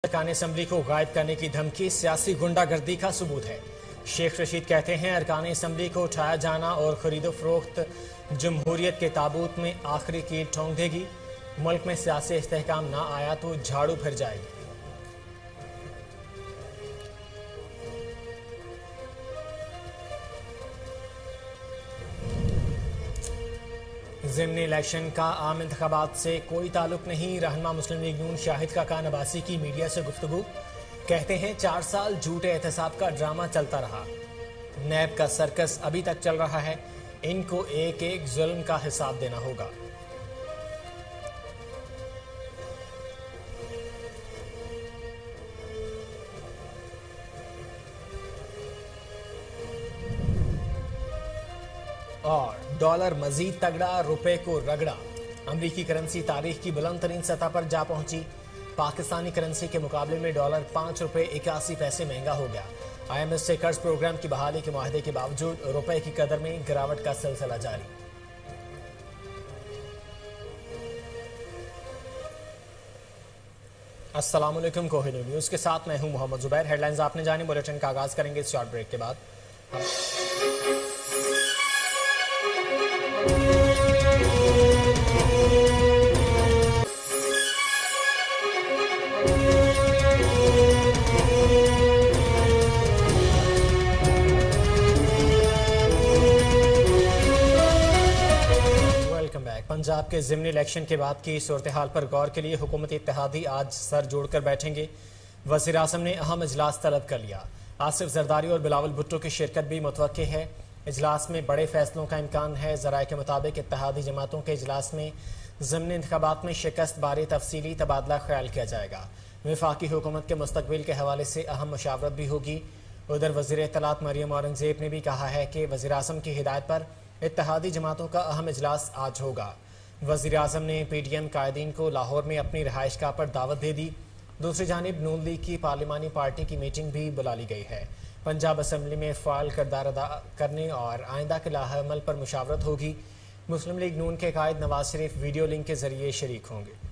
अरकान असम्बली को गायब करने की धमकी सियासी गुंडागर्दी का सबूत है। शेख रशीद कहते हैं अरकान असम्बली को उठाया जाना और खरीदो फरोख्त जमहूरियत के ताबूत में आखिरी कील ठोंक देगी। मुल्क में सियासी इस्तेहकाम ना आया तो झाड़ू फिर जाएगी। ज़िमनी इलेक्शन का आम इंतखाबात से कोई ताल्लुक नहीं। रहनुमा मुस्लिम लीग नून शाहिद काका नवासी की मीडिया से गुफ्तगू। कहते हैं 4 साल झूठे एहतसाब का ड्रामा चलता रहा। नैब का सर्कस अभी तक चल रहा है। इनको एक एक जुल्म का हिसाब देना होगा। और डॉलर मजीद तगड़ा, रुपए को रगड़ा। अमरीकी करेंसी तारीख की बुलंद तरीन सतह पर जा पहुंची। पाकिस्तानी करेंसी के मुकाबले में डॉलर 5 रुपए 81 पैसे महंगा हो गया। IMF से कर्ज प्रोग्राम की बहाली के मुआहदे के बावजूद रुपए की कदर में गिरावट का सिलसिला जारी। अस्सलाम वालेकुम, कोहिनूर न्यूज के साथ मैं हूं मोहम्मद जुबैर। हेडलाइंस आपने जानी। बुलेटिन का आगाज करेंगे इस शॉर्ट ब्रेक के बाद। पंजाब के ज़िमनी इलेक्शन के बाद की सूरत हाल पर गौर के लिए हुकूमती इत्तेहादी आज सर जोड़कर बैठेंगे। वज़ीर आज़म ने अहम इजलास तलब कर लिया। आसिफ जरदारी और बिलावल भुट्टो की शिरकत भी मुतवक्के है। इजलास में बड़े फैसलों का इम्कान है। ज़राए के मुताबिक इत्तेहादी जमातों के इजलास में ज़िमनी इंतखाबात में शिकस्त बारे तफसीली तबादला ख्याल किया जाएगा। वफाकी हुकूमत के मुस्तकबिल के हवाले से अहम मशावरत भी होगी। उधर वज़ीर इत्तलात मरियम औरंगज़ेब ने भी कहा है कि वज़ीर आज़म की हिदायत पर इत्तेहादी जमातों का अहम इजलास आज होगा। वज़ीर आज़म ने PTM कायदीन को लाहौर में अपनी रिहाइशगाह पर दावत दे दी। दूसरी जानिब नून लीग की पार्लिमानी पार्टी की मीटिंग भी बुला ली गई है। पंजाब असम्बली में फ़ाल किरदार अदा करने और आइंदा के लाहेअमल पर मुशावरत होगी। मुस्लिम लीग नून के कायद नवाज शरीफ वीडियो लिंक के जरिए शरीक होंगे।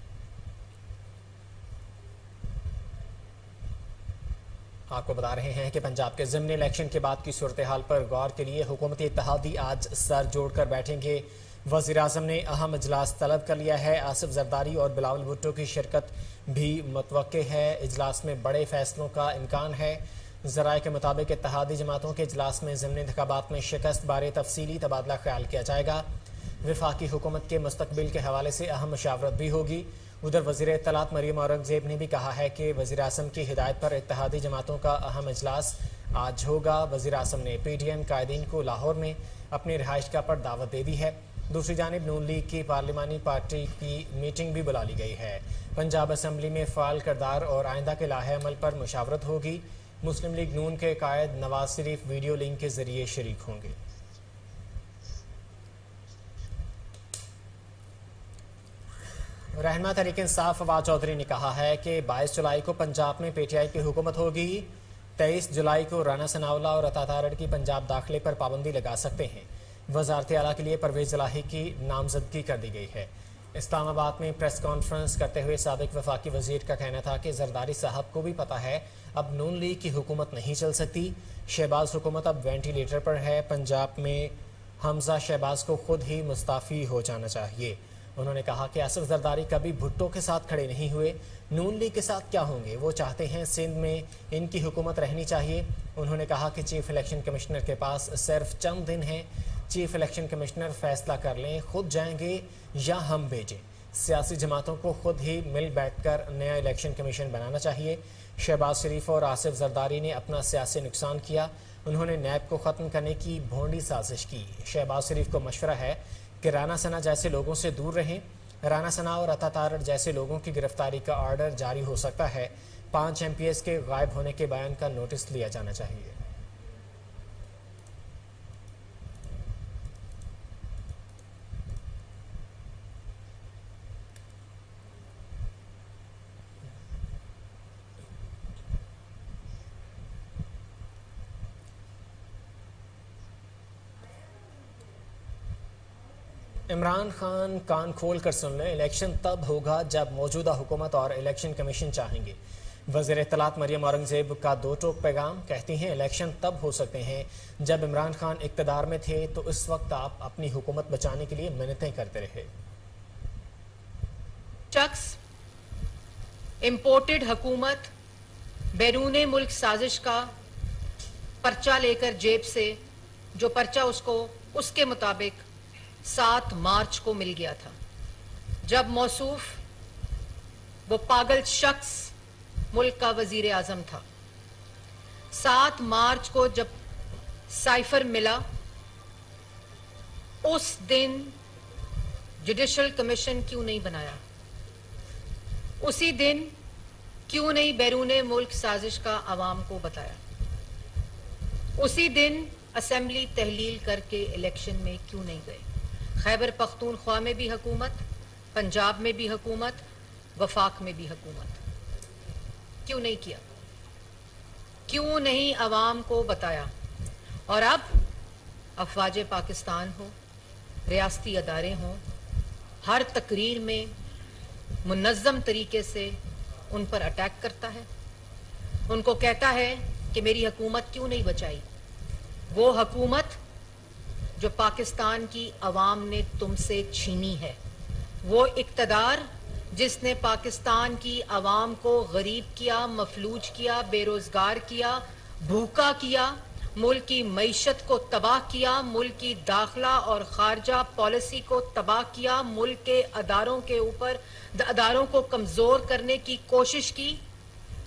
आपको बता रहे हैं कि पंजाब के ज़िमनी इलेक्शन के बाद की सूरत हाल पर गौर के लिए हुकूमती इत्तेहादी आज सर जोड़कर बैठेंगे। वज़ीर आज़म ने अहम इजलास तलब कर लिया है। आसिफ जरदारी और बिलावल भुट्टो की शिरकत भी मुतवक्के है। इजलास में बड़े फैसलों का इम्कान है। ज़राए के मुताबिक इत्तेहादी जमातों के इजलास में ज़िमनी इंतखाबात में शिकस्त बारे तफसीली तबादला ख्याल किया जाएगा। वफाकी हुकूमत के मुस्तकबिल के हवाले से अहम मशावरत भी होगी। उधर वज़ीर इत्तलात मरियम औरंगज़ेब ने भी कहा है कि वज़ीर आज़म की हिदायत पर इत्तेहादी जमातों का अहम इजलास आज होगा। वज़ीर आज़म ने PTM कायदीन को लाहौर में अपनी रिहाइशगाह पर दावत दे दी है। दूसरी जानिब नून लीग की पार्लिमानी पार्टी की मीटिंग भी बुला ली गई है। पंजाब असम्बली में फ़ाल किरदार और आइंदा के लाहेअमल पर मुशावरत होगी। मुस्लिम लीग नून के कायद नवाज शरीफ वीडियो लिंक के जरिए शरीक होंगे। रहनुमा तहरीक इंसाफ फवाद चौधरी ने कहा है कि 22 जुलाई को पंजाब में PTI की हुकूमत होगी। 23 जुलाई को राना सनाउल्लाह और अता तारड़ की पंजाब दाखिले पर पाबंदी लगा सकते हैं। वज़ारत आला के लिए परवेज़ इलाही की नामजदगी कर दी गई है। इस्लामाबाद में प्रेस कॉन्फ्रेंस करते हुए साबिक वफाकी वजीर का कहना था कि जरदारी साहब को भी पता है अब नून लीग की हुकूमत नहीं चल सकती। शहबाज हुकूमत अब वेंटिलेटर पर है। पंजाब में हमजा शहबाज को खुद ही मुस्ताफ़ी हो जाना चाहिए। उन्होंने कहा कि आसिफ जरदारी कभी भुट्टो के साथ खड़े नहीं हुए। नून लीग के साथ क्या होंगे? वो चाहते हैं सिंध में इनकी हुकूमत रहनी चाहिए। उन्होंने कहा कि चीफ इलेक्शन कमिश्नर के पास सिर्फ चंद दिन हैं। चीफ इलेक्शन कमिश्नर फैसला कर लें, खुद जाएंगे या हम भेजें। सियासी जमातों को खुद ही मिल बैठकर नया इलेक्शन कमीशन बनाना चाहिए। शहबाज शरीफ और आसिफ जरदारी ने अपना सियासी नुकसान किया। उन्होंने नैब को ख़त्म करने की भोंडी साजिश की। शहबाज शरीफ को मशवरा है कि राना सना जैसे लोगों से दूर रहें। राना सना और अता तारड़ जैसे लोगों की गिरफ्तारी का ऑर्डर जारी हो सकता है। 5 MPs के गायब होने के बयान का नोटिस लिया जाना चाहिए। इमरान खान कान खोल कर सुन लें, इलेक्शन तब होगा जब मौजूदा हुकूमत और इलेक्शन कमीशन चाहेंगे। वज़ीर इत्तलात मरियम औरंगजेब का दो टोक पैगाम, कहती हैं इलेक्शन तब हो सकते हैं जब इमरान खान इक़्तिदार में थे, तो इस वक्त आप अपनी हुकूमत बचाने के लिए मिन्नतें करते रहे। शख्स इम्पोर्टेड हुकूमत बैरूने मुल्क साजिश का पर्चा लेकर जेब से, जो पर्चा उसको उसके मुताबिक 7 मार्च को मिल गया था, जब मौसूफ वो पागल शख्स मुल्क का वजीर आजम था। 7 मार्च को जब साइफर मिला, उस दिन जुडिशल कमीशन क्यों नहीं बनाया? उसी दिन क्यों नहीं बैरूने मुल्क साजिश का आवाम को बताया? उसी दिन असेंबली तहलील करके इलेक्शन में क्यों नहीं गए? खैबर पख्तूनख्वा में भी हुकूमत, पंजाब में भी हुकूमत, वफाक में भी हुकूमत, क्यों नहीं किया? क्यों नहीं अवाम को बताया? और अब अफवाज पाकिस्तान हो, रियासती अदारे हों, हर तकरीर में मुनज़्ज़म तरीके से उन पर अटैक करता है, उनको कहता है कि मेरी हुकूमत क्यों नहीं बचाई? वो हुकूमत जो पाकिस्तान की अवाम ने तुमसे छीनी है, वो इक़्तिदार जिसने पाकिस्तान की अवाम को गरीब किया, मफलूज किया, बेरोजगार किया, भूखा किया, मुल्क की मईशत को तबाह किया, मुल्क की दाखिला और खारजा पॉलिसी को तबाह किया, मुल्क के अदारों के ऊपर अदारों को कमजोर करने की कोशिश की।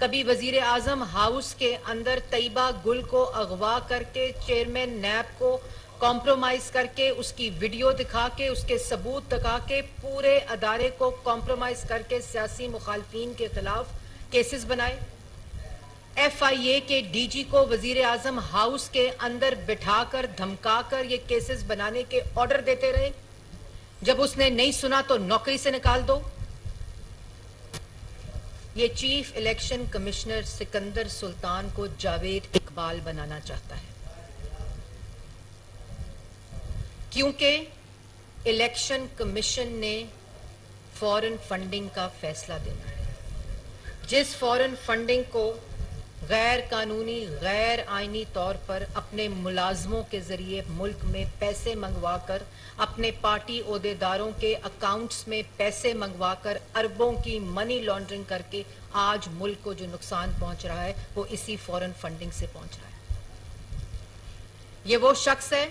कभी वजीर आजम हाउस के अंदर तैयबा गुल को अगवा करके, चेयरमैन नैब को कॉम्प्रोमाइज करके, उसकी वीडियो दिखा के, उसके सबूत दिखा के, पूरे अदारे को कॉम्प्रोमाइज करके सियासी मुखालफीन के खिलाफ केसेस बनाए। FIA के DG को वजीर आजम हाउस के अंदर बिठाकर धमकाकर ये केसेस बनाने के ऑर्डर देते रहे। जब उसने नहीं सुना तो नौकरी से निकाल दो। ये chief election commissioner Sikandar Sultan को जावेद इकबाल बनाना चाहता है, क्योंकि इलेक्शन कमीशन ने फॉरेन फंडिंग का फैसला देना है। जिस फॉरेन फंडिंग को गैर कानूनी, गैर आईनी तौर पर अपने मुलाजमों के जरिए मुल्क में पैसे मंगवाकर, अपने पार्टी ओहदेदारों के अकाउंट्स में पैसे मंगवाकर, अरबों की मनी लॉन्ड्रिंग करके आज मुल्क को जो नुकसान पहुंच रहा है, वो इसी फॉरेन फंडिंग से पहुंच रहा है। ये वो शख्स है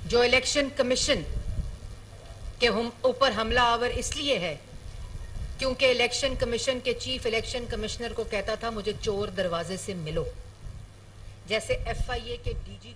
जो इलेक्शन कमीशन के ऊपर हमला आवर इसलिए है क्योंकि इलेक्शन कमीशन के चीफ इलेक्शन कमिश्नर को कहता था मुझे चोर दरवाजे से मिलो, जैसे FIA के DG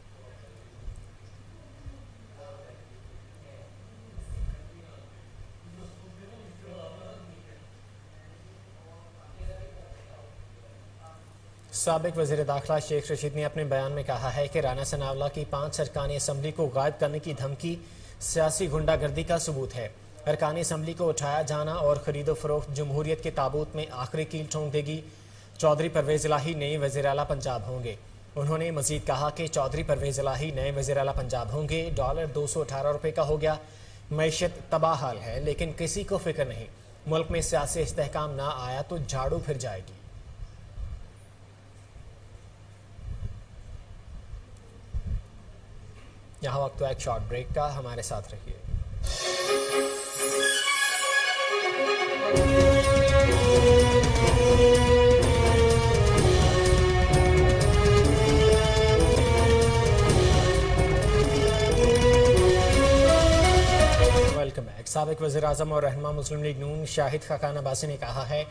साबिक वज़ीर दाखिला शेख रशीद ने अपने बयान में कहा है कि राना सनावला की 5 अरकानी असम्बली को गायब करने की धमकी सियासी गुंडागर्दी का सबूत है। अरकानी असम्बली को उठाया जाना और खरीदो फरोख्त जमहूरियत के ताबूत में आखिरी कील ठोंक देगी। चौधरी परवेज इलाही नए वज़ीर आला पंजाब होंगे। उन्होंने मजीद कहा कि चौधरी परवेज इलाही नए वज़ीर आला पंजाब होंगे। डॉलर 218 रुपये का हो गया। मैशत तबाह हाल है, लेकिन किसी को फिक्र नहीं। मुल्क में सियासी इस्तेहकाम ना आया तो झाड़ू फिर जाएगी। यहाँ वक्त तो एक शॉर्ट ब्रेक का, हमारे साथ रहिए। Welcome back. साबिक वज़ीर आज़म और रहनुमा मुस्लिम लीग नून शाहिद खाकान अब्बासी ने कहा है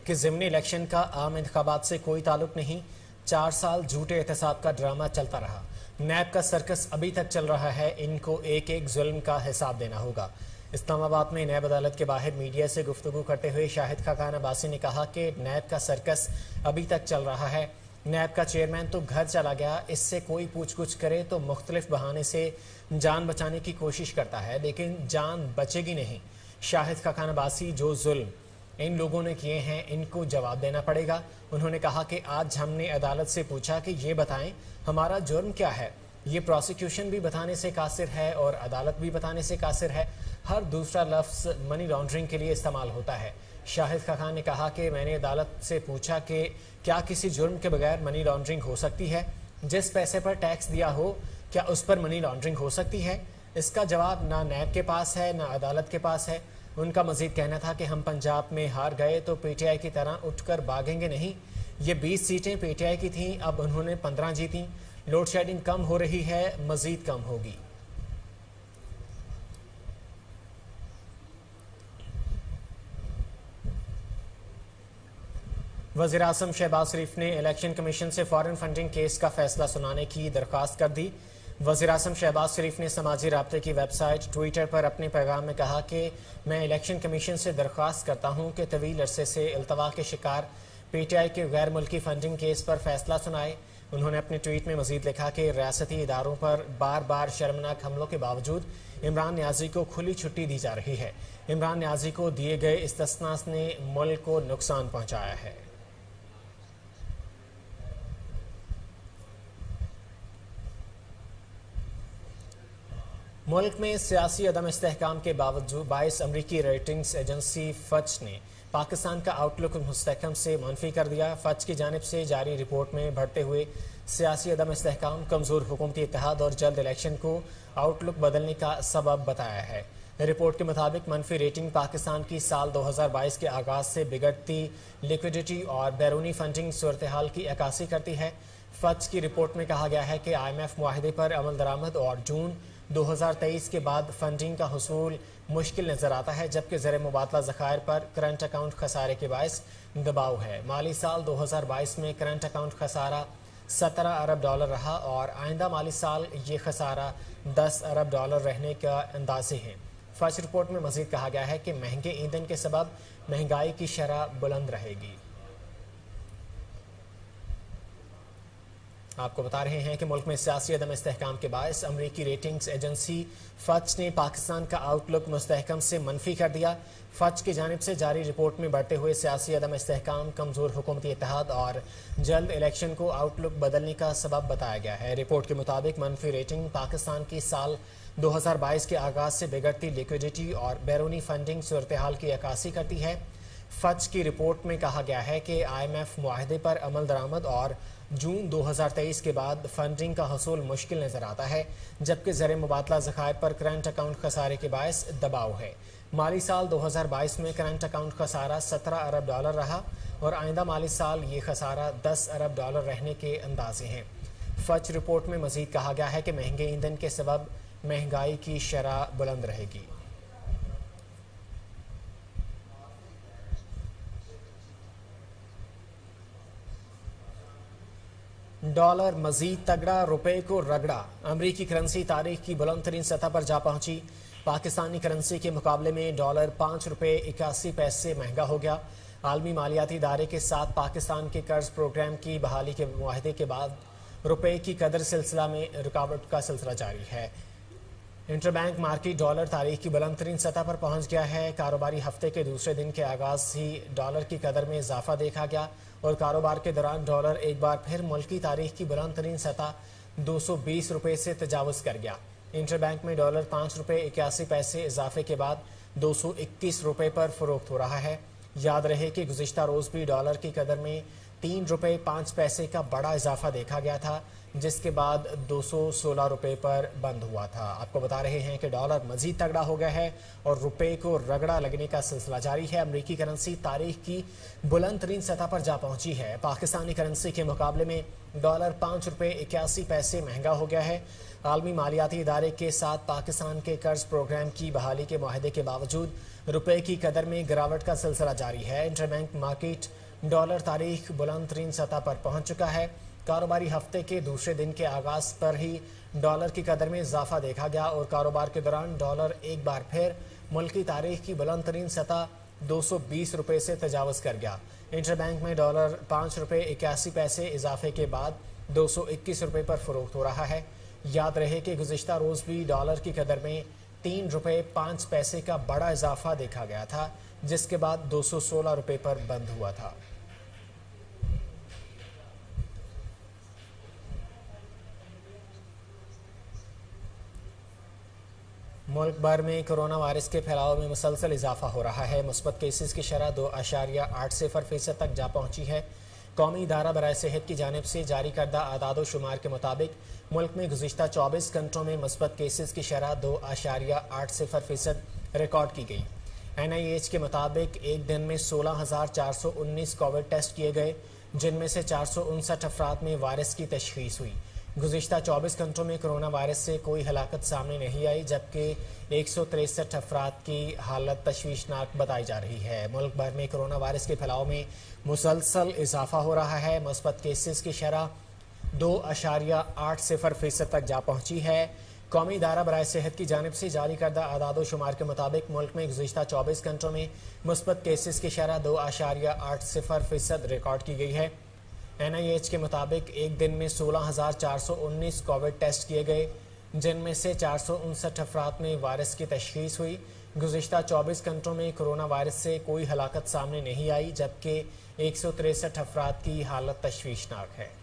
कि ज़िमनी इलेक्शन का आम इंतखाबात से कोई ताल्लुक नहीं। 4 साल झूठे एहतसाब का ड्रामा चलता रहा। नैब का सर्कस अभी तक चल रहा है। इनको एक एक जुल्म का हिसाब देना होगा। इस्लामाबाद में नैब अदालत के बाहर मीडिया से गुफ्तगू करते हुए शाहिद खाकान अब्बासी ने कहा कि नैब का सर्कस अभी तक चल रहा है। नैब का चेयरमैन तो घर चला गया, इससे कोई पूछ कुछ करे तो मुख्तलिफ बहाने से जान बचाने की कोशिश करता है, लेकिन जान बचेगी नहीं। शाहिद खाकान अब्बासी, जो जुल्म इन लोगों ने किए हैं इनको जवाब देना पड़ेगा। उन्होंने कहा कि आज हमने अदालत से पूछा कि ये बताएं हमारा जुर्म क्या है। ये प्रोसिक्यूशन भी बताने से कासिर है और अदालत भी बताने से कासिर है। हर दूसरा लफ्ज मनी लॉन्ड्रिंग के लिए इस्तेमाल होता है। शाहिद खान ने कहा कि मैंने अदालत से पूछा कि क्या किसी जुर्म के बगैर मनी लॉन्ड्रिंग हो सकती है? जिस पैसे पर टैक्स दिया हो क्या उस पर मनी लॉन्ड्रिंग हो सकती है? इसका जवाब ना नैब के पास है ना अदालत के पास है। उनका मजीद कहना था कि हम पंजाब में हार गए तो पीटीआई की तरह उठकर भागेंगे नहीं। ये 20 सीटें पीटीआई की थीं, अब उन्होंने 15 जीती। लोड शेडिंग कम हो रही है, मजीद कम होगी। वज़ीर आज़म शहबाज शरीफ ने इलेक्शन कमीशन से फॉरेन फंडिंग केस का फैसला सुनाने की दरख्वास्त कर दी। वज़ीर आज़म शहबाज शरीफ ने समाजी राब्ते की वेबसाइट ट्विटर पर अपने पैगाम में कहा कि मैं इलेक्शन कमीशन से दरख्वास्त करता हूँ कि तवील अरसे से इल्तवा के शिकार पीटीआई के गैर मुल्की फंडिंग केस पर फैसला सुनाए। उन्होंने अपने ट्वीट में मजीद लिखा कि रियासती इदारों पर बार बार शर्मनाक हमलों के बावजूद इमरान न्याजी को खुली छुट्टी दी जा रही है। इमरान न्याजी को दिए गए इस्तिस्ना ने मुल्क को नुकसान पहुँचाया है। मुल्क में सियासी अदम इस्तेहकाम के बावजूद बाइस अमरीकी रेटिंग्स एजेंसी फच ने पाकिस्तान का आउटलुक मुस्तहकम से मनफी कर दिया। फच की जानिब से जारी रिपोर्ट में बढ़ते हुए सियासी अदम इस्तेहकाम, कमजोर हुकूमती इत्तेहाद और जल्द इलेक्शन को आउटलुक बदलने का सबब बताया है। रिपोर्ट के मुताबिक मनफी रेटिंग पाकिस्तान की साल 2022 के आगाज से बिगड़ती लिक्विडिटी और बैरूनी फंडिंग सूरत हाल की अक्कासी करती है। फच की रिपोर्ट में कहा गया है कि IMF मुआहदे पर अमल दरामद और जून 2023 के बाद फंडिंग का हुसूल मुश्किल नजर आता है, जबकि ज़र मुबादला ज़खायर पर करंट अकाउंट खसारे के बायस दबाव है। माली साल 2022 में करंट अकाउंट खसारा $17 अरब रहा और आइंदा माली साल ये खसारा $10 अरब रहने का अंदाजे हैं। फच रिपोर्ट में मजीद कहा गया है कि महंगे ईंधन के सबब महंगाई की शरह बुलंद रहेगी। आपको बता रहे हैं कि मुल्क में सियासी अदम इस्तेहकाम के बायस अमरीकी रेटिंग्स एजेंसी फच ने पाकिस्तान का आउटलुक मुस्तहकम से मनफी कर दिया। फच की जानिब से जारी रिपोर्ट में बढ़ते हुए सियासी अदम इस्तेहकाम, कमजोर हुकूमती इत्तेहाद और जल्द इलेक्शन को आउटलुक बदलने का सबब बताया गया है। रिपोर्ट के मुताबिक मनफी रेटिंग पाकिस्तान की साल 2022 के आगाज से बिगड़ती लिक्विडिटी और बैरूनी फंडिंग सूरत हाल की अक्कासी करती है। फच की रिपोर्ट में कहा गया है कि IMF मुआहदे पर अमल दरामद और जून 2023 के बाद फंडिंग का हसूल मुश्किल नजर आता है, जबकि ज़र मुबादला ज़खायर पर करंट अकाउंट खसारे के बायस दबाव है। माली साल 2022 में करंट अकाउंट खसारा $17 अरब रहा और आइंदा माली साल ये खसारा $10 अरब रहने के अंदाजे हैं। फच रिपोर्ट में मजीद कहा गया है कि महंगे ईंधन के सबब महंगाई की शरह बुलंद रहेगी। डॉलर मजीद तगड़ा, रुपए को रगड़ा। अमरीकी करेंसी तारीख की बुलंद तरीन सतह पर जा पहुंची। पाकिस्तानी करेंसी के मुकाबले में डॉलर ₹5.81 महंगा हो गया। आलमी मालियाती इदारे के साथ पाकिस्तान के कर्ज प्रोग्राम की बहाली के मुआहदे के बाद रुपए की कदर सिलसिला में रुकावट का सिलसिला जारी है। इंटरबैंक मार्केट डॉलर तारीख की बुलंद तरीन सतह पर पहुंच गया है। कारोबारी हफ्ते के दूसरे दिन के आगाज ही डॉलर की कदर में इजाफा देखा गया और कारोबार के दौरान डॉलर एक बार फिर मुल्की तारीख की बुलंद तरीन सतह ₹220 से तजावुज कर गया। इंटरबैंक में डॉलर ₹5.81 इजाफे के बाद ₹221 पर फरोख्त हो रहा है। याद रहे कि गुज़िश्ता रोज़ भी डॉलर की कदर में ₹3.05 का बड़ा इजाफा देखा गया था, जिसके बाद ₹216 पर बंद हुआ था। आपको बता रहे हैं कि डॉलर मजीद तगड़ा हो गया है और रुपए को रगड़ा लगने का सिलसिला जारी है। अमरीकी करेंसी तारीख की बुलंद तरीन सतह पर जा पहुंची है। पाकिस्तानी करेंसी के मुकाबले में डॉलर ₹5.81 महंगा हो गया है। आलमी मालियाती इदारे के साथ पाकिस्तान के कर्ज प्रोग्राम की बहाली के मुआहदे के बावजूद रुपए की कदर में गिरावट का सिलसिला जारी है। इंटरबैंक मार्केट डॉलर तारीख बुलंद तरीन सतह पर पहुंच चुका है। कारोबारी हफ्ते के दूसरे दिन के आगाज पर ही डॉलर की कदर में इजाफा देखा गया और कारोबार के दौरान डॉलर एक बार फिर मुल्की तारीख की बुलंद तरीन सतह ₹220 से तजावज़ कर गया। इंटरबैंक में डॉलर ₹5.81 इजाफे के बाद ₹221 पर फरोख्त हो रहा है। याद रहे कि गुज़िश्ता रोज़ भी डॉलर की कदर में ₹3.05 का बड़ा इजाफा देखा गया था, जिसके बाद ₹216 पर बंद हुआ था। मुल्क भर में कोरोना वायरस के फैलाव में मुसलसल इजाफा हो रहा है। मुस्बत केसेस की शरह 2.80% तक जा पहुंची है। कौमी इदारा बराए सेहत की जानिब से जारी करदा आदाद शुमार के मुताबिक मुल्क में गुज़िश्ता 24 घंटों में मुस्बत केसेस की शरह 2.80% रिकॉर्ड की गई। NIH के मुताबिक एक दिन में 16,419 कोविड टेस्ट किए गए, जिनमें से 459 अफराद में वायरस की तशखीस हुई। गुज़िश्ता 24 घंटों में कोरोना वायरस से कोई हलाकत सामने नहीं आई, जबकि 163 अफराद की हालत तशवीशनाक बताई जा रही है। मुल्क भर में कोरोना वायरस के फैलाव में मुसलसल इजाफा हो रहा है। मुस्बत केसेस की शरह 2.80% तक जा पहुंची है। कौमी इदारा बराए सेहत की जानिब से जारी करदा आदाद शुमार के मुताबिक मुल्क में गुज़िश्ता 24 घंटों में मुस्बत केसेस की शरह 2.80% रिकॉर्ड की गई है। NIH के मुताबिक एक दिन में 16,419 कोविड टेस्ट किए गए, जिनमें से 459 अफराद में वायरस की तशखीस हुई। गुज़िश्ता 24 घंटों में कोरोना वायरस से कोई हलाकत सामने नहीं आई, जबकि 163 अफराद की हालत तशवीशनाक है।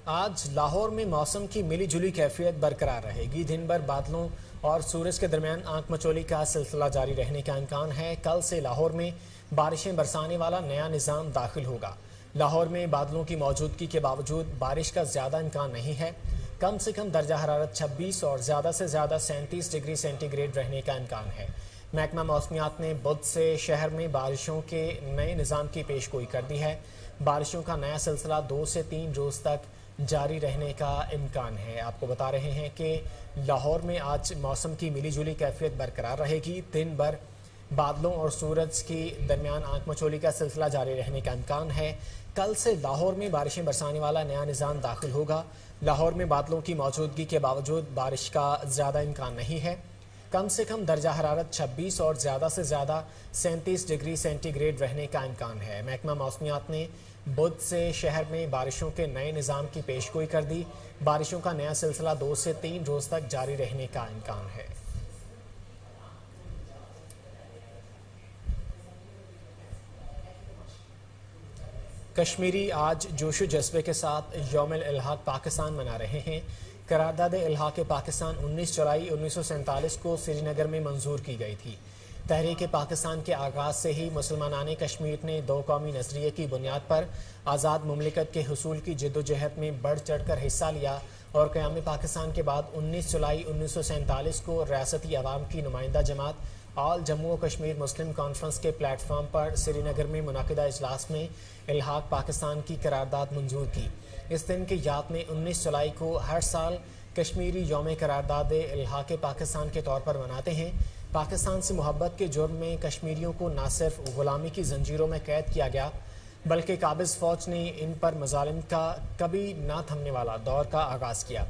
आज लाहौर में मौसम की मिली जुली कैफियत बरकरार रहेगी। दिन भर बादलों और सूरज के दरमियान आंख मचोली का सिलसिला जारी रहने का इम्कान है। कल से लाहौर में बारिशें बरसाने वाला नया निज़ाम दाखिल होगा। लाहौर में बादलों की मौजूदगी के बावजूद बारिश का ज़्यादा इम्कान नहीं है। कम से कम दर्जा हरारत 26 और ज़्यादा से ज़्यादा 37 डिग्री सेंटीग्रेड रहने का इम्कान है। महकमा मौसमियात ने बुध से शहर में बारिशों के नए निज़ाम की पेशगोई कर दी है। बारिशों का नया सिलसिला 2 से 3 रोज़ तक जारी रहने का इम्कान है। आपको बता रहे हैं कि लाहौर में आज मौसम की मिली जुली कैफियत बरकरार रहेगी। दिन भर बादलों और सूरज के दरमियान आंख मचोली का सिलसिला जारी रहने का इम्कान है। कल से लाहौर में बारिशें बरसाने वाला नया निज़ाम दाखिल होगा। लाहौर में बादलों की मौजूदगी के बावजूद बारिश का ज़्यादा इम्कान नहीं है। कम से कम दर्जा हरारत 26 और ज़्यादा से ज़्यादा 37 डिग्री सेंटीग्रेड रहने का इम्कान है। महकमा मौसमियात ने बुध से शहर में बारिशों के नए निज़ाम की पेशगोई कर दी। बारिशों का नया सिलसिला 2 से 3 रोज़ तक जारी रहने का इम्कान है। कश्मीरी आज जोशो जज्बे के साथ यौम-ए इल्हाक पाकिस्तान मना रहे हैं। करारदाद इल्हाक पाकिस्तान 19 जुलाई 1947 को श्रीनगर में मंजूर की गई थी। तहरीक पाकिस्तान के आगाज़ से ही मुसलमानाने कश्मीर ने 2 कौमी नज़रिए की बुनियाद पर आज़ाद मुमलिकत के हुसूल की जद्दोजहद में बढ़ चढ़ कर हिस्सा लिया और क़याम पाकिस्तान के बाद 19 जुलाई 1947 को रियासती अवाम की नुमाइंदा जमात ऑल जम्मू और कश्मीर मुस्लिम कॉन्फ्रेंस के प्लेटफॉर्म पर श्रीनगर में मुनाकिदा इजलास में इल्हाक पाकिस्तान की करारदाद मंजूर की। इस दिन की याद में 19 जुलाई को हर साल कश्मीरी यौम करारदाद इल्हाक पाकिस्तान के तौर पर मनाते हैं। पाकिस्तान से मोहब्बत के जुर्म में कश्मीरियों को न सिर्फ गुलामी की जंजीरों में कैद किया गया, बल्कि काबिज फौज ने इन पर मजालिम का कभी ना थमने वाला दौर का आगाज़ किया।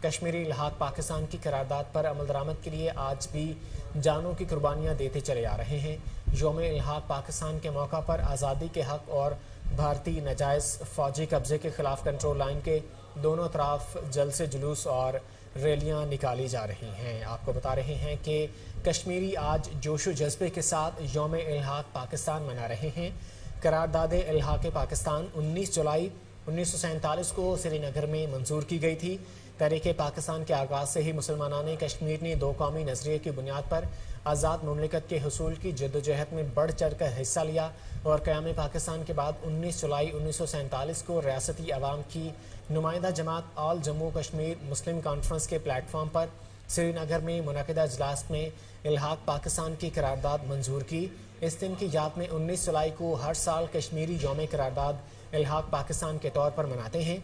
कश्मीरी इल्हाक पाकिस्तान की करारदाद पर अमल दरामद के लिए आज भी जानों की कुर्बानियाँ देते चले आ रहे हैं। यौम इल्हाक पाकिस्तान के मौका पर आज़ादी के हक़ और भारतीय नाजायज़ फ़ौजी कब्ज़े के ख़िलाफ़ कंट्रोल लाइन के दोनों तरफ जलसे जुलूस और रैलियां निकाली जा रही हैं। आपको बता रहे हैं कि कश्मीरी आज जोशो जज्बे के साथ यौम इल्हाक पाकिस्तान मना रहे हैं। करारदाद इल्हाक पाकिस्तान 19 जुलाई 1947 को श्रीनगर में मंजूर की गई थी। तहरीक पाकिस्तान के आगाज़ से ही मुसलमानाने कश्मीर ने 2 कौमी नज़रिए की बुनियाद पर आज़ाद मुमलिकत के हुसूल की जद्दोजहद में बढ़ चढ़ कर हिस्सा लिया और क़याम पाकिस्तान के बाद 19 जुलाई 1947 को रियासती अवाम की नुमाइंदा जमात ऑल जम्मू कश्मीर मुस्लिम कॉन्फ्रेंस के प्लेटफॉर्म पर श्रीनगर में मुनाकिदा इजलास में इल्हाक पाकिस्तान की करारदाद मंजूर की। इस दिन की याद में 19 जुलाई को हर साल कश्मीरी यौम करारदाद इल्हाक पाकिस्तान के तौर पर मनाते हैं।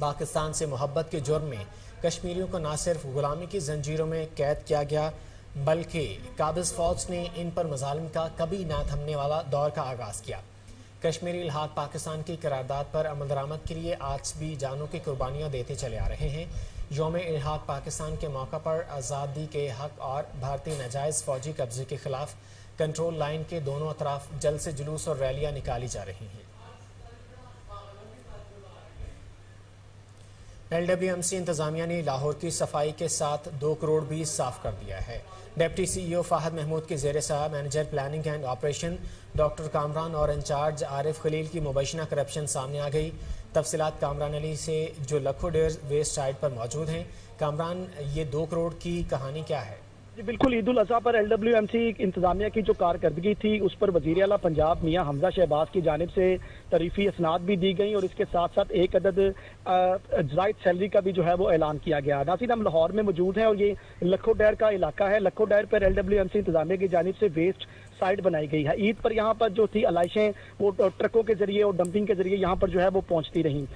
पाकिस्तान से मोहब्बत के जुर्म में कश्मीरियों को न सिर्फ गुलामी की जंजीरों में कैद किया गया, बल्कि काबिज फौज ने इन पर मजालिम का कभी ना थमने वाला दौर का आगाज़ किया। कश्मीरी इल्हाक पाकिस्तान की करारदाद पर अमल दरामद के लिए आज भी जानों की कुर्बानियाँ देते चले आ रहे हैं। यौम इल्हाक पाकिस्तान के मौका पर आज़ादी के हक़ और भारतीय नाजायज़ फ़ौजी कब्ज़े के ख़िलाफ़ कंट्रोल लाइन के दोनों तरफ जलसे जुलूस और रैलियाँ निकाली जा रही हैं। LWMC इंतजामिया ने लाहौर की सफाई के साथ 2 करोड़ भी साफ कर दिया है। डिप्टी CEO फाहद महमूद के ज़ेर साहब manager planning and operation doctor Kamran और इंचार्ज आरिफ खलील की मुबैना करप्शन सामने आ गई। तफसीलात कामरान अली से जो लखो डेयर वेस्ट साइट पर मौजूद हैं। कामरान, ये 2 करोड़ की कहानी क्या है? जी बिल्कुल, ईद उल अज़हा पर LWMC इंतजामिया की जो कारकर्दगी थी उस पर वज़ीर आला पंजाब मियां हमजा शहबाज की जानिब से तरीफ़ी असनाद भी दी गई और इसके साथ साथ एक अदद ज़ायद सैलरी का भी जो है वो ऐलान किया गया। नाज़रीन, हम लाहौर में मौजूद हैं और ये लखो डेयर का इलाका है। लखो डेयर पर LWMC इंतजामिया की जानिब से वेस्ट साइट बनाई गई है। ईद पर यहाँ पर जो थी आलाइशें वो ट्रकों के जरिए और डंपिंग के जरिए यहाँ पर जो है वो पहुँचती रहीं।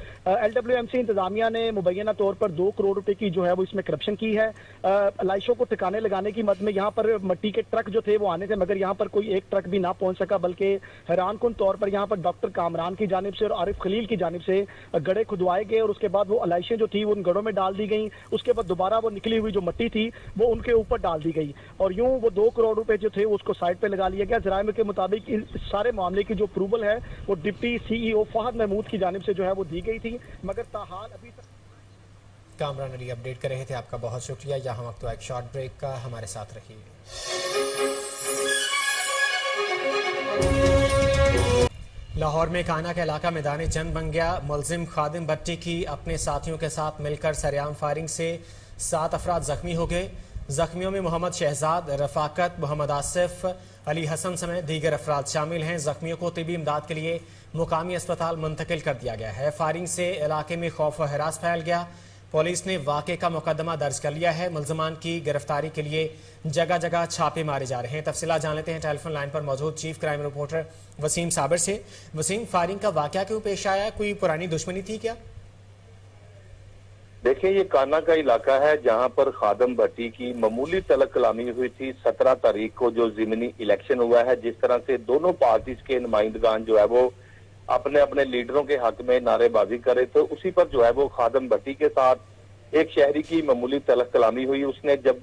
LWMC इंतजामिया ने मुबैना तौर पर 2 करोड़ रुपए की जो है वो इसमें करप्शन की है। आलाइशों को ठिकाने लगाने की मद में यहाँ पर मिट्टी के ट्रक जो थे वो आने थे, मगर यहाँ पर कोई एक ट्रक भी ना पहुँच सका, बल्कि हैरान कुन तौर पर यहाँ पर डॉक्टर कामरान की जानिब से और आरिफ खलील की जानिब से गड्ढे खुदवाए गए और उसके बाद वो आलाइशें जो थी वो उन गड्ढों में डाल दी गई। उसके बाद दोबारा वो निकली हुई जो मिट्टी थी वो उनके ऊपर डाल दी गई और यूं वो 2 करोड़ रुपए जो थे उसको साइड पे लगा लिया गया। जराइम के मुताबिक इस सारे मामले की जो अप्रूवल है वो डिप्टी CEO फाहद महमूद की जानिब से जो है वो दी गई थी, मगर ताहाल अभी तक। कामरान अली अपडेट कर रहे थे, आपका बहुत शुक्रिया। यहाँ वक्त एक शॉर्ट ब्रेक का, हमारे साथ रहिए। लाहौर में काना का इलाका मैदान जंग बन गया। मुलजिम खादिम भट्टी की अपने साथियों के साथ मिलकर सरेआम फायरिंग से 7 अफराद जख्मी हो गए। जख्मियों में मोहम्मद शहजाद, रफाकत, मोहम्मद आसिफ, अली हसन समेत दीगर अफराद शामिल हैं। जख्मियों को तिबी इमदाद के लिए मुकामी अस्पताल मुंतकिल कर दिया गया है। फायरिंग से इलाके में खौफ व हरास फैल गया। पुलिस ने वाक़े का मुकदमा दर्ज कर लिया है। मुलजमान की गिरफ्तारी के लिए जगह जगह छापे मारे जा रहे हैं। तफसीलात जान लेते हैं टेलीफोन लाइन पर मौजूद chief crime reporter Waseem Sabir से। वसीम, फायरिंग का वाक़या क्यों पेश आया? कोई पुरानी दुश्मनी थी क्या? देखिए, ये काना का इलाका है जहां पर खादिम भट्टी की मामूली तलक कलामी हुई थी 17 तारीख को जो ज़िमनी इलेक्शन हुआ है। जिस तरह से दोनों पार्टीज के नुमाइंदगान जो है वो अपने अपने लीडरों के हक में नारेबाजी करे, तो उसी पर जो है वो खादिम भट्टी के साथ एक शहरी की मामूली तलक कलामी हुई। उसने जब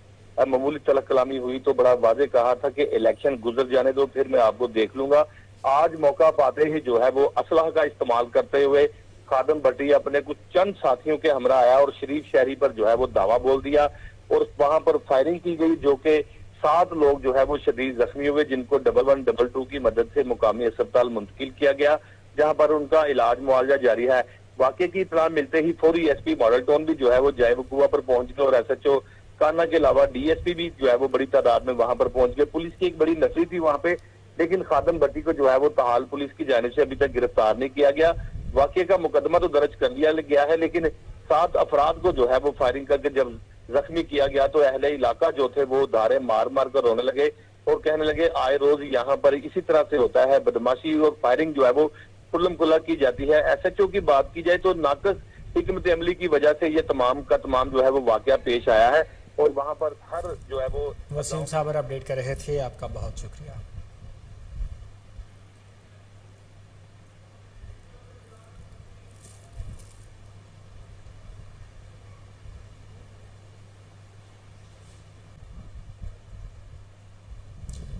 मामूली तलक कलामी हुई तो बड़ा वाजे कहा था कि इलेक्शन गुजर जाने दो, फिर मैं आपको देख लूंगा। आज मौका पाते ही जो है वो असलह का इस्तेमाल करते हुए खादिम भट्टी अपने कुछ चंद साथियों के हमरा आया और शरीफ शहरी पर जो है वो दावा बोल दिया और वहां पर फायरिंग की गई, जो कि 7 लोग जो है वो शदीद जख्मी हुए, जिनको 1112 की मदद से मुकामी अस्पताल मुंतकिल किया गया, जहां पर उनका इलाज मुआवजा जारी है। वाकई की इत्तला मिलते ही फौरी SP मॉडल टाउन भी जो है वो जाए वकूआ पर पहुंच गए और SHO काना के अलावा DSP भी जो है वो बड़ी तादाद में वहां पर पहुंच गए। पुलिस की एक बड़ी नफरी थी वहां पे, लेकिन खादिम भट्टी को जो है वो ताहाल पुलिस की जानिब से अभी तक गिरफ्तार नहीं किया गया। वाकये का मुकदमा तो दर्ज कर लिया गया है, लेकिन 7 अफराद को जो है वो फायरिंग करके जब जख्मी किया गया तो अहले इलाका जो थे वो धारे मार मार कर रोने लगे और कहने लगे आए रोज यहाँ पर इसी तरह से होता है, बदमाशी और फायरिंग जो है वो खुल्लम खुल्ला की जाती है। SHO की बात की जाए तो नाकस हिकमत अमली की वजह से ये तमाम का तमाम जो है वो वाकया पेश आया है और वहां पर हर जो है वो। वसीम साबर अपडेट कर रहे थे, आपका बहुत शुक्रिया।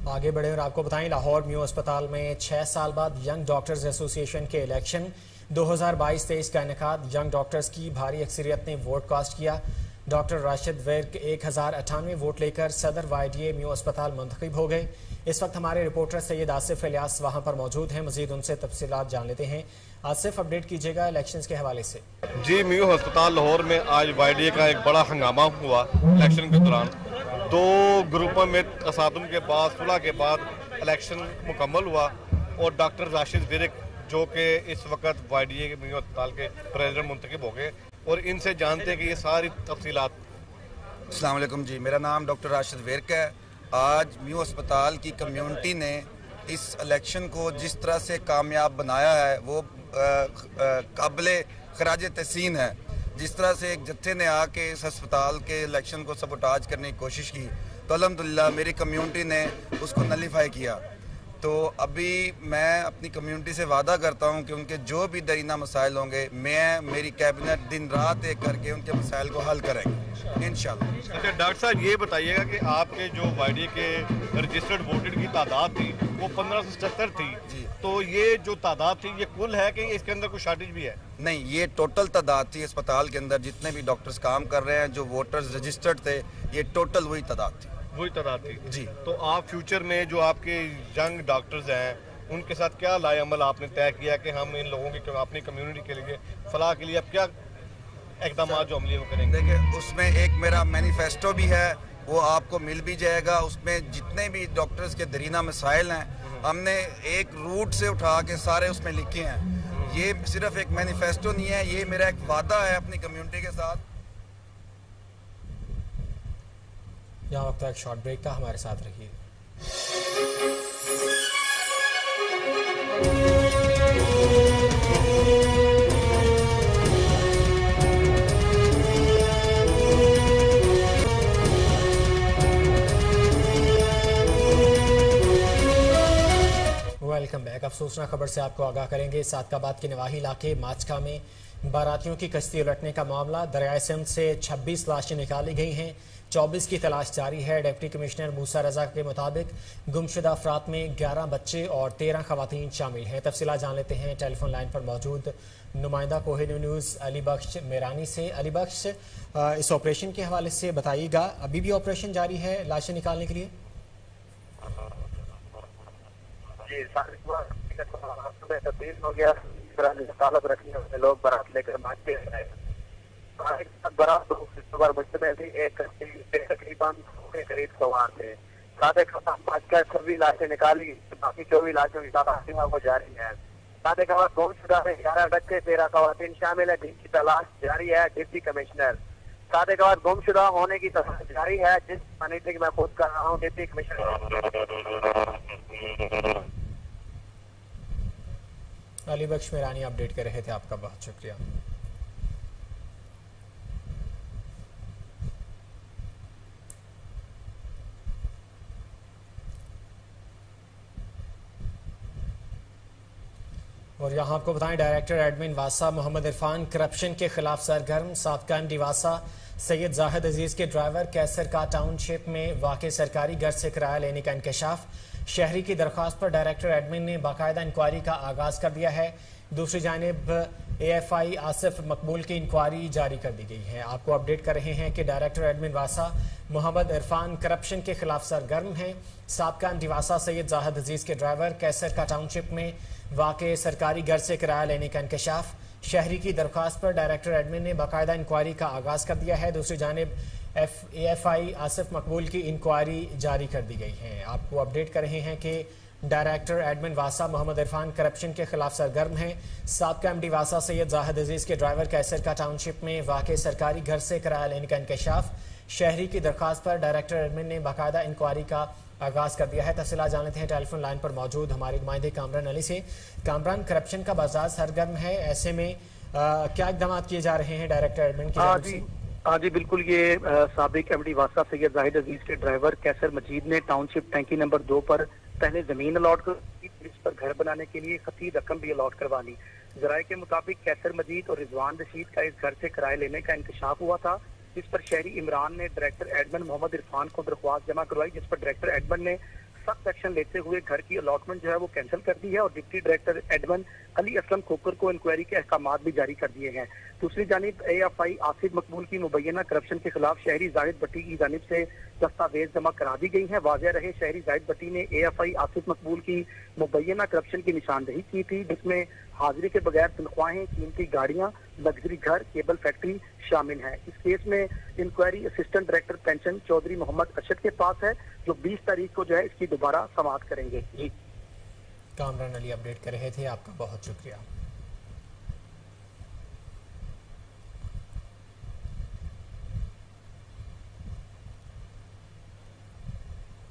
आगे बढ़े और आपको बताएं, लाहौर म्यू अस्पताल में 6 साल बाद यंग डॉक्टर्स एसोसिएशन के इलेक्शन 2022-23 का इनेकाद। यंग डॉक्टर्स की भारी अक्सरियत ने वोट कास्ट किया। डॉक्टर राशिद विर्क 1098 वोट लेकर सदर YDA म्यू अस्पताल मुंतखब हो गए। इस वक्त हमारे रिपोर्टर सैयद आसिफ इलियास वहां पर मौजूद हैं। मजीद उनसे तफसीलात जान लेते हैं। आसिफ, अपडेट कीजिएगा इलेक्शन के हवाले से। जी, म्यू अस्पताल लाहौर में आज YDA का एक बड़ा हंगामा हुआ। इलेक्शन के दौरान 2 ग्रुपों में तसादुम के बाद सुलह के बाद इलेक्शन मुकम्मल हुआ और डॉक्टर राशिद विर्क जो कि इस वक्त YDA म्यू अस्पताल के प्रेसिडेंट मुंतखब हो गए और इनसे जानते हैं कि ये सारी तफसीलात। अस्सलाम वालेकुम जी, मेरा नाम डॉक्टर राशिद विर्क है। आज म्यू अस्पताल की कम्युनिटी ने इस इलेक्शन को जिस तरह से कामयाब बनाया है वो काबिल खराज तहसीन है। जिस तरह से एक जत्थे ने आके इस अस्पताल के इलेक्शन को सबोटाज करने की कोशिश की तो अल्हम्दुलिल्लाह मेरी कम्युनिटी ने उसको नलीफाई किया। तो अभी मैं अपनी कम्युनिटी से वादा करता हूं कि उनके जो भी दरीना मसाइल होंगे, मेरी कैबिनेट दिन रात एक करके उनके मसाइल को हल करेंगे इंशाल्लाह। अच्छा डॉक्टर साहब, ये बताइएगा कि आपके जो वाईडीए के रजिस्टर्ड वोटर की तादाद थी वो 1577 थी जी। तो ये जो तादाद थी ये कुल है कि इसके अंदर कोई शॉर्टेज भी है? नहीं, ये टोटल तादाद थी अस्पताल के अंदर जितने भी डॉक्टर्स काम कर रहे हैं, जो वोटर्स रजिस्टर्ड थे, ये टोटल वही तादाद थी। वही तादाद थी जी। तो आप फ्यूचर में जो आपके यंग डॉक्टर्स हैं उनके साथ क्या लाएअमल आपने तय किया कि हम इन लोगों की अपनी कम्युनिटी के लिए फलाह के लिए अब क्या इकदाम जो अमली वो करेंगे? देखिए, उसमें एक मेरा मैनिफेस्टो भी है, वो आपको मिल भी जाएगा। उसमें जितने भी डॉक्टर्स के दरीना मसाइल हैं हमने एक रूट से उठा के सारे उसमें लिखे हैं। ये सिर्फ एक मैनिफेस्टो नहीं है, ये मेरा एक वादा है अपनी कम्युनिटी के साथ। यहाँ वक्त एक शॉर्ट ब्रेक का, हमारे साथ रहिए। Welcome back. अब सूचना खबर से आपको आगाह करेंगे। सादकाबाद के नवाही इलाके माचका में बारातियों की कश्ती उलटने का मामला। दरियाए सिंध से 26 लाशें निकाली गई हैं, 24 की तलाश जारी है। डिप्टी कमिश्नर मूसा रजा के मुताबिक गुमशुदा अफराद में 11 बच्चे और 13 खवातीन शामिल हैं। तफसीलात जान लेते हैं टेलीफोन लाइन पर मौजूद नुमाइंदा कोहिनूर न्यूज़ अली बख्श मेरानी से। अली बख्श, इस ऑपरेशन के हवाले से बताइएगा, अभी भी ऑपरेशन जारी है लाशें निकालने के लिए? जी, तब्दील हो गया, तालब रखने वाले लोग बारात लेकर भागते हैं। बारात मुश्तमिल थी, एक तकरीबन के करीब सवार थे। सादे पाँच का 26 लाशें निकाली, बाकी 24 लाशों की तलाश वो जारी है। सादे का गुमशुदा में 11 बच्चे 13 खवातीन शामिल है, जिनकी तलाश जारी है। डिप्टी कमिश्नर सादे का गुमशुदा होने की तलाश जारी है, जिस मानीटे की मैं खुद कर रहा हूँ। डिप्टी कमिश्नर अली बख्श मेरानी अपडेट कर रहे थे, आपका बहुत शुक्रिया। और यहाँ आपको बताएं, डायरेक्टर एडमिन वासा मोहम्मद इरफान करप्शन के खिलाफ सरगर्म। साबका एमडी वासा सैयद जाहिद अजीज के ड्राइवर कैसर का टाउनशिप में वाक़ सरकारी घर से किराया लेने का इंकशाफ। शहरी की दरख्वास्त पर डायरेक्टर एडमिन ने बाकायदा इंक्वायरी का आगाज कर दिया है। दूसरी जानिब AFI आसिफ मकबूल की इंक्वायरी जारी कर दी गई है। आपको अपडेट कर रहे हैं कि डायरेक्टर एडमिन वासा मोहम्मद इरफान करप्शन के खिलाफ सरगर्म हैं। साबका एमडी वासा सैयद जाहिद अजीज के ड्राइवर कैसर का टाउनशिप में वाक़ सरकारी घर से किराया लेने का इंकशाफ। शहरी की दरख्वास्त पर डायरेक्टर एडमिन ने बाकायदा इंक्वायरी का आगाज कर दिया है। दूसरी जानिब AFI आसिफ मकबूल की इंक्वायरी जारी कर दी गई है। आपको अपडेट कर रहे हैं कि डायरेक्टर एडमिन वासा मोहम्मद इरफान करप्शन के खिलाफ सरगर्म हैं। साबका एमडी वासा सैयद जाहिद अजीज के ड्राइवर कैसर का टाउनशिप में वाक़ सरकारी घर से किराया लेने का इंकशाफ। शहरी की दरख्वास्त पर डायरेक्टर एडमिन ने बाकायदा इंक्वायरी का आगाज कर दिया है। तफसीलात जान लेते हैं टेलीफोन लाइन पर मौजूद हमारे नुमाइंदे कामरान अली से। कामरान, करप्शन का बाजार सरगर्म है, ऐसे में क्या इकदाम किए जा रहे हैं डायरेक्टर एडमिन की तरफ से? हाँ जी बिल्कुल, ये साबिक एमडी वासा सैयद जाहिद अजीज के ड्राइवर कैसर मजीद ने टाउनशिप टैंकी नंबर 2 पर पहले जमीन अलॉट कर, इस पर घर बनाने के लिए खती रकम भी अलॉट करवा ली। जराये के मुताबिक कैसर मजीद और रिजवान रशीद का इस घर से किराए लेने का इंकशाफ हुआ था, जिस पर शहरी इमरान ने डायरेक्टर एडमिन मोहम्मद इरफान को दरख्वास्त जमा करवाई, जिस पर डायरेक्टर एडमिन ने सख्त एक्शन लेते हुए घर की अलॉटमेंट जो है वो कैंसिल कर दी है और deputy director admin Ali Aslam Khokar को इंक्वायरी के अहकामात भी जारी कर दिए हैं। दूसरी जानिब AFI आसिफ मकबूल की मुबैना करप्शन के खिलाफ शहरी जाहिद भट्टी की जानिब से दस्तावेज जमा करा दी गई हैं। वाज़ेह रहे, शहरी जाहिद भट्टी ने AFI आसिफ मकबूल की मुबैना करप्शन की निशानदेही की थी, जिसमें हाजिरी के बगैर तनख्वाहें, कीमती गाड़ियां, लग्जरी घर, केबल फैक्ट्री शामिल है। इस केस में inquiry assistant director pension Chaudhary Mohammad Arshad के पास है, जो 20 तारीख को जो है इसकी दोबारा समाअत करेंगे। जी, कामरान अली अपडेट कर रहे थे, आपका बहुत शुक्रिया।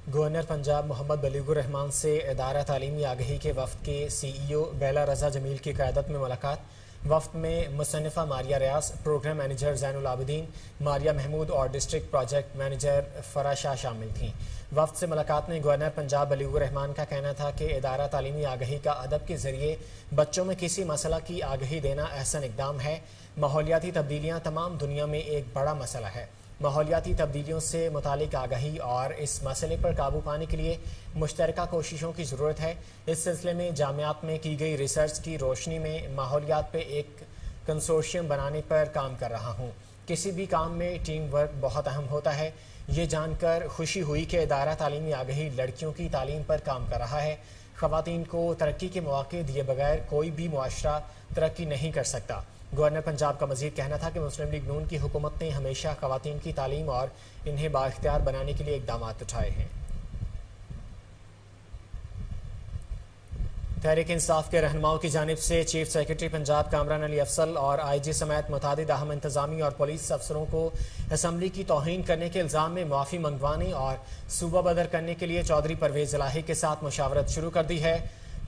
गवर्नर पंजाब मोहम्मद बलीगुर रहमान से इदारा तालीमी आगही के वफ्द के CEO बेला रजा जमील की क़यादत में मुलाकात। वफ्द में मुसन्निफा मारिया रियाज, प्रोग्राम मैनेजर जैनुल आबिदीन, मारिया महमूद और डिस्ट्रिक्ट प्रोजेक्ट मैनेजर फरा शाह शामिल थीं। वफ्द से मुलाकात में गवर्नर पंजाब अलीउर रहमान का कहना था कि इदारा तालीमी आगाही का अदब के जरिए बच्चों में किसी मसला की आगाही देना अहसन इकदाम है। माहौलियाती तब्दीलियाँ तमाम दुनिया में एक बड़ा मसला है। माहौलियाती तब्दीलियों से मुतालिक आगाही और इस मसले पर काबू पाने के लिए मुश्तरका कोशिशों की ज़रूरत है। इस सिलसिले में जामियात में की गई रिसर्च की रोशनी में माहौलियात पे एक कंसोर्शियम बनाने पर काम कर रहा हूँ। किसी भी काम में टीम वर्क बहुत अहम होता है। ये जानकर खुशी हुई कि इदारा तालीमी आगाही लड़कियों की तालीम पर काम कर रहा है। ख़वातीन को तरक्की के मौके दिए बगैर कोई भी मुआशरा तरक्की नहीं कर सकता। गवर्नर पंजाब का मजीद कहना था कि मुस्लिम लीग नून की हुकूमत ने हमेशा ख़वातीन की तालीम और इन्हें बाइख्तियार बनाने के लिए इक़दाम उठाए हैं। तहरीक इंसाफ के रहनुमाओं की जानिब से चीफ सेक्रेटरी पंजाब कामरान अली अफसल और IG समेत मुतादिद अहम इंतजामी और पुलिस अफसरों को असम्बली की तौहीन करने के इल्ज़ाम में माफ़ी मंगवाने और सूबा बदर करने के लिए चौधरी परवेज इलाही के साथ मुशावरत शुरू कर दी है।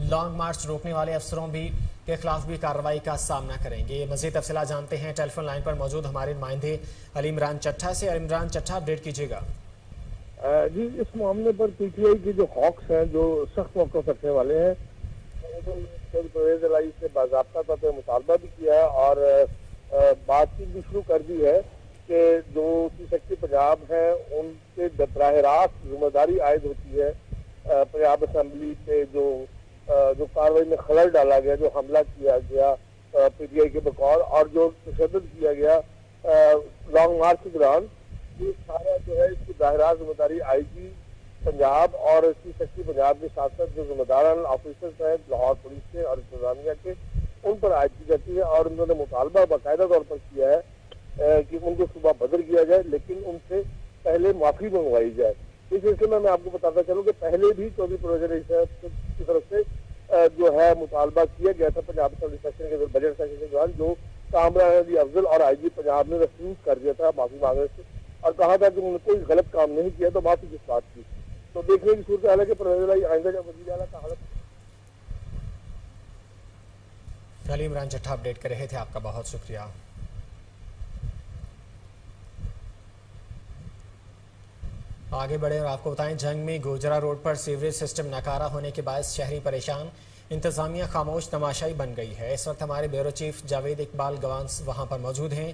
लॉन्ग मार्च रोकने वाले अफसरों के खिलाफ भी कार्रवाई का सामना करेंगे। मज़ीद तफसीलात जानते हैं टेलीफोन लाइन पर मौजूद हमारे नुमाइंदे अली इमरान चट्ठा से। अली इमरान चट्ठा, अपडेट कीजिएगा। जी, इस मामले पर PTI की जो हॉक्स हैं जो सख्त मौक़िफ़ रखने वाले हैं, परवेज इलाही से बाज़ाब्ता तौर पर मुतालबा भी किया है और बातचीत भी शुरू कर दी है कि जो चीफ सेक्रेटरी पंजाब हैं उनके बराह रास्त जिम्मेदारी आयद होती है पंजाब असम्बली पे जो कार्रवाई में खलल डाला गया, जो हमला किया गया PTI के बकौल और जो तशद्दुद किया गया लॉन्ग मार्च के दौरान, ये सारा जो है इसकी बराह रास्त जिम्मेदारी IG पंजाब और चीफ सेक्रेटरी पंजाब के साथ साथ जो जिम्मेदार ऑफिसर्स हैं लाहौर पुलिस के और इंतजामिया के, उन पर आयद की जाती है। और उन्होंने मुतालबा बाकायदा तौर पर किया है कि उनको सुबह बदल किया जाए, लेकिन उनसे पहले माफी मंगवाई जाए। इस सिलसिले में मैं आपको बताता चलूँ कि पहले भी चौधरी परवेज इलाही की तरफ से जो है मुतालबा किया गया था पंजाब असेंबली सेशन के बजट सेशन के दौरान, जो कामरान अली अफजल और IG पंजाब ने रिफ्यूज कर दिया था माफी मांगने से और कहा था कि उन्होंने कोई गलत काम नहीं किया, तो माफी किस बात की। तो देखने की सूरत हाल है कि परवेज इलाही आइंदा जब वज़ीर आला का हालत। अली इमरान चट्ठा अपडेट कर रहे थे, आपका बहुत शुक्रिया। आगे बढ़े और आपको बताएं, जंग में गोजरा रोड पर सीवरेज सिस्टम नाकारा होने के बायस शहरी परेशान, इंतजामिया खामोश तमाशाई बन गई है। इस वक्त हमारे ब्यूरो चीफ जावेद इकबाल गवांस वहां पर मौजूद हैं।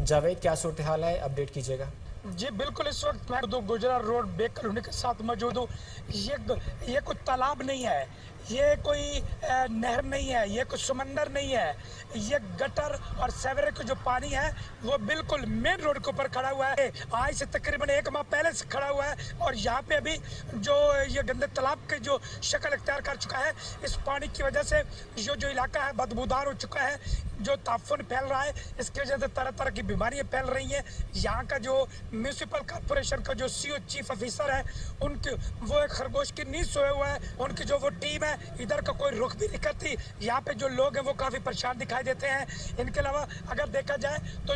जावेद, क्या सूरत हाल है, अपडेट कीजिएगा। जी बिल्कुल, इस वक्त मैं गुजरा रोड बेक कॉलोनी के साथ मौजूद हूँ। ये कोई तालाब नहीं है, ये कोई नहर नहीं है, ये कोई समंदर नहीं है, ये गटर और सेवरेज का जो पानी है वो बिल्कुल मेन रोड के ऊपर खड़ा हुआ है। आज से तकरीबन 1 माह पहले से खड़ा हुआ है और यहाँ पे अभी जो ये गंदे तालाब के जो शक्ल इख्तियार कर चुका है, इस पानी की वजह से जो इलाका है बदबूदार हो चुका है, जो ताफुन फैल रहा है, इसकी वजह से तरह तरह की बीमारियाँ फैल रही हैं। यहाँ का जो म्यूनसिपल कॉर्पोरेशन का जो CO चीफ ऑफिसर है, उनके वो एक खरगोश की नींद सोए हुआ है। उनकी जो वो टीम है इधर का कोई रुख भी नहीं करती। यहाँ पे जो लोग हैं वो काफ़ी परेशान दिखाई देते हैं। इनके अलावा अगर देखा जाए तो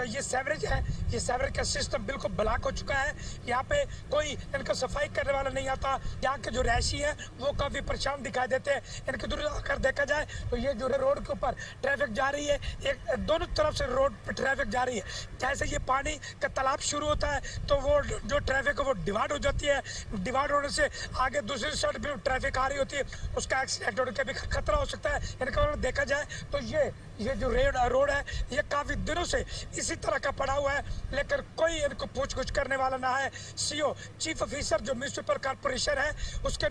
ये सेवरेज है, ये सेवरेज का सिस्टम बिल्कुल ब्लॉक हो चुका है। यहाँ पे कोई इनका सफाई करने वाला नहीं आता। यहाँ के जो रैशी हैं वो काफ़ी परेशान दिखाई देते हैं। इनके दूर अगर देखा जाए तो ये जो रोड के ऊपर ट्रैफिक जा रही है, एक दोनों तरफ से रोड पर ट्रैफिक जा रही है। जैसे ये पानी का तालाब शुरू होता है तो वो जो ट्रैफिक है वो डिवाइड हो जाती है। डिवाइड होने से आगे दूसरी साइड भी ट्रैफिक आ रही होती है, उसका एक्सीडेंट होने का भी खतरा हो सकता है। इनका देखा जाए तो ये जो रोड है ये काफी दिनों से इसी तरह का पड़ा हुआ है, लेकिन कोई इनको पूछ गुछ करने वाला ना है। CO चीफ ऑफिसर जो म्यूनसिपल कॉर्पोरेशन है उसके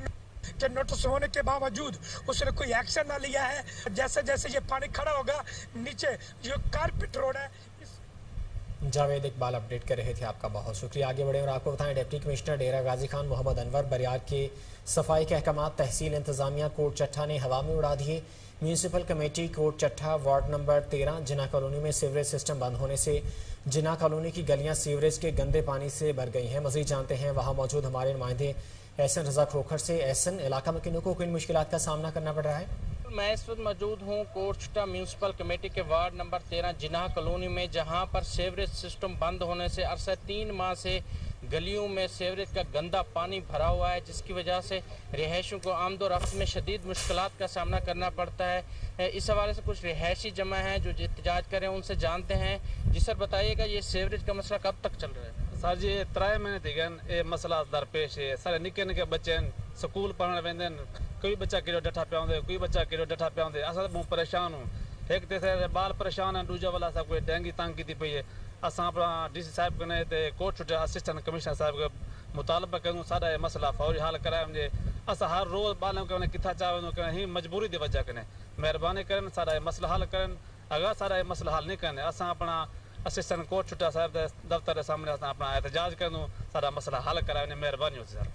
नोटिस होने के बावजूद उसने कोई एक्शन ना लिया है। जैसे जैसे ये पानी खड़ा होगा नीचे जो कारपेट रोड है। जावेद इकबाल अपडेट कर रहे थे, आपका बहुत शुक्रिया। आगे बढ़े और आपको बताएं, डिप्टी कमिश्नर डेरा गाजी खान मोहम्मद अनवर बरियार के सफाई के अहकामात तहसील इंतजामिया कोट चट्ठा ने हवा में उड़ा दिए। Municipal committee Kot Chattha ward number 13 Jinnah colony में सीवरेज सिस्टम बंद होने से जिना कॉलोनी की गलियां सीवरेज के गंदे पानी से भर गई हैं। मजीद जानते हैं वहां मौजूद हमारे नुमाइंदे एहसन रजा खोखर से। एहसन, इलाका में किन को किन मुश्किलात का सामना करना पड़ रहा है? मैं इस वक्त मौजूद हूँ कोटचट्टा म्यूनसिपल कमेटी के वार्ड नंबर 13 जिनाह कॉलोनी में, जहाँ पर सीवरेज सिस्टम बंद होने से अरसा 3 माह से गलियों में सीवरेज का गंदा पानी भरा हुआ है, जिसकी वजह से रिहायशियों को आमदोरफ्त में शदीद मुश्किलात का सामना करना पड़ता है। इस हवाले से कुछ रिहायशी जमा हैं जो एहतजाज करें, उनसे जानते हैं। जी सर, बताइएगा ये सीवरेज का मसला कब तक चल रहा है? सर जी 3 महीने थी गए ये मसला दरपेश है। सारे निके निके बच्चे स्कूल पढ़ने वेंदे, कोई बच्चा किलो डठा पिया होंदे, कोई बच्चा किलो डठा पिया होंदे। असां बहुत परेशान हूँ, एक तो बाल परेशान है, दूजा वाला सब कोई डेंगी तंग की पई है। असां अपना DC साहब कने ते कोट छुटे असिस्टेंट कमिश्नर साहब के मुतालबा करूँ सारा ये मसला फौरी हल कराए वञे। असां हर रोज़ ॿारनि खे किथां चाहे वञूं करें, ही मजबूरी की वजह कने महिरबानी करें सारा ये मसला हल करें। अगर सारा ये मसला हल नहीं करें, असां अपना असिस्टेंट कोट छुटा साहब दफ्तर के सामने असां अपना एहतजाज करूँ, सारा मसला हल कराए वञे। मेहरबानी होती सर।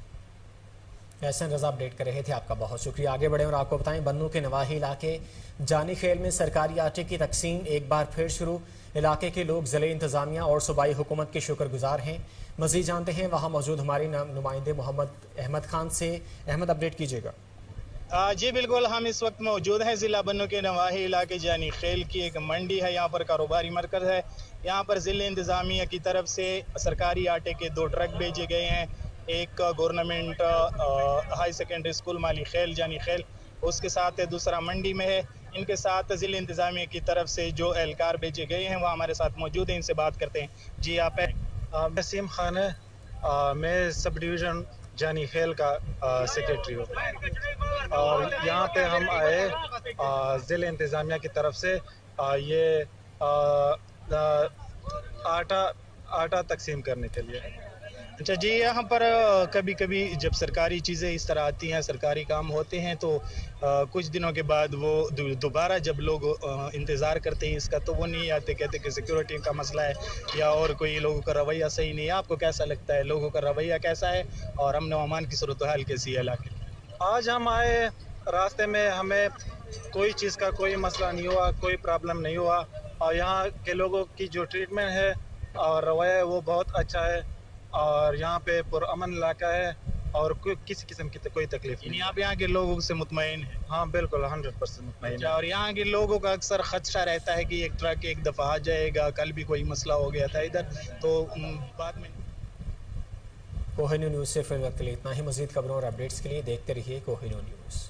एहसन रजा अपडेट कर रहे थे, आपका बहुत शुक्रिया। आगे बढ़े और आपको बताएं, बन्नू के नवाही इलाके जानी खेल में सरकारी आटे की तकसीम एक बार फिर शुरू। इलाके के लोग ज़िले इंतजामिया और सूबाई हुकूमत के शुक्रगुजार हैं। मज़ीद जानते हैं वहाँ मौजूद हमारे नुमाइंदे मोहम्मद अहमद खान से। अहमद, अपडेट कीजिएगा। जी बिल्कुल, हम इस वक्त मौजूद हैं ज़िला बन्नू के नवाही इलाके जानी खेल की एक मंडी है, यहाँ पर कारोबारी मरकज़ है। यहाँ पर ज़िले इंतज़ामिया की तरफ से सरकारी आटे के 2 ट्रक भेजे गए हैं। एक गवर्नमेंट हाई सेकेंडरी स्कूल माली खेल जानी खेल, उसके साथ दूसरा मंडी में है। इनके साथ ज़िले इंतज़ामिया की तरफ से जो एहलकार भेजे गए हैं वो हमारे साथ मौजूद हैं, इनसे बात करते हैं। जी आप नसीम खान है, मैं सब डिवीज़न जानी खेल का सेक्रेटरी हूँ और यहाँ पे हम आए ज़िले इंतज़ामिया की तरफ से ये आटा तकसीम करने के लिए। अच्छा जी, यहाँ पर कभी कभी जब सरकारी चीज़ें इस तरह आती हैं, सरकारी काम होते हैं, तो कुछ दिनों के बाद वो दोबारा जब लोग इंतज़ार करते हैं इसका, तो वो नहीं आते, कहते कि सिक्योरिटी का मसला है या और कोई लोगों का रवैया सही नहीं है। आपको कैसा लगता है, लोगों का रवैया कैसा है और अमन व अमान की सूरत हाल कैसी है इलाके? आज हम आए, रास्ते में हमें कोई चीज़ का कोई मसला नहीं हुआ, कोई प्रॉब्लम नहीं हुआ और यहाँ के लोगों की जो ट्रीटमेंट है और रवैया है वो बहुत अच्छा है और यहाँ पे पुरअमन इलाका है और कोई किसी किस्म की कोई तकलीफ नहीं। आप यहाँ के लोगों से मुतमईन हैं? हाँ बिल्कुल, 100% मुतमईन। और यहाँ के लोगों का अक्सर खदशा रहता है कि एक ट्रक एक दफ़ा आ जाएगा, कल भी कोई मसला हो गया था इधर, तो बाद में। कोहिनूर न्यूज़ से फिर वक्त के लिए इतना ही। मज़ीद खबरों और अपडेट्स के लिए देखते रहिए कोहिनूर न्यूज़।